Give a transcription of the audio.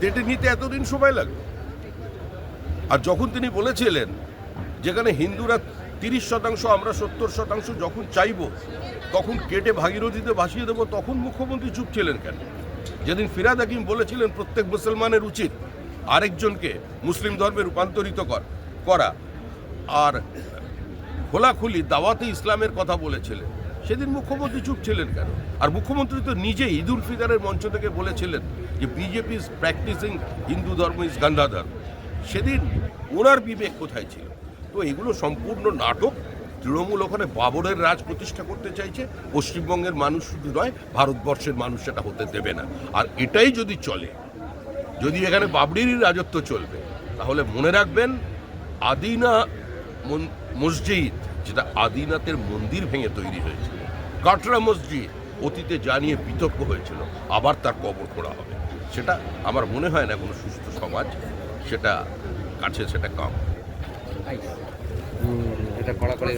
ডেটে নিতে এতদিন সময় লাগলো? আর যখন তিনি বলেছিলেন যেখানে হিন্দুরা 30% আমরা 70% যখন চাইব তখন কেটে ভাগীরথীতে ভাসিয়ে দেবো, তখন মুখ্যমন্ত্রী চুপ ছিলেন কেন? যেদিন ফিরহাদ হাকিম বলেছিলেন প্রত্যেক মুসলমানের উচিত আরেকজনকে মুসলিম ধর্মে রূপান্তরিত করা আর খোলাখুলি দাওয়াতে ইসলামের কথা বলেছিলেন, সেদিন মুখ্যমন্ত্রী চুপ ছিলেন কেন? আর মুখ্যমন্ত্রী তো নিজে ঈদ উল ফিতরের মঞ্চ থেকে বলেছিলেন যে বিজেপি ইজ প্র্যাকটিসিং হিন্দু ধর্ম ইজ গান্ধা ধর্ম। সেদিন ওনার বিবেক কোথায় ছিল? তো এগুলো সম্পূর্ণ নাটক। তৃণমূল ওখানে বাবরের রাজ প্রতিষ্ঠা করতে চাইছে। পশ্চিমবঙ্গের মানুষ শুধু নয়, ভারতবর্ষের মানুষ সেটা হতে দেবে না। আর এটাই যদি চলে, যদি এখানে বাবরিরই রাজত্ব চলবে, তাহলে মনে রাখবেন আদিনা মসজিদ, যেটা আদিনাথের মন্দির ভেঙে তৈরি হয়েছিল, কাটরা মসজিদ অতীতে জানিয়ে বিতর্ক হয়েছিল, আবার তার কবর খোঁড়া হবে। সেটা আমার মনে হয় না কোনো সুস্থ সমাজ সেটা কাছে সেটা কাম। এটা কড়াকড়ি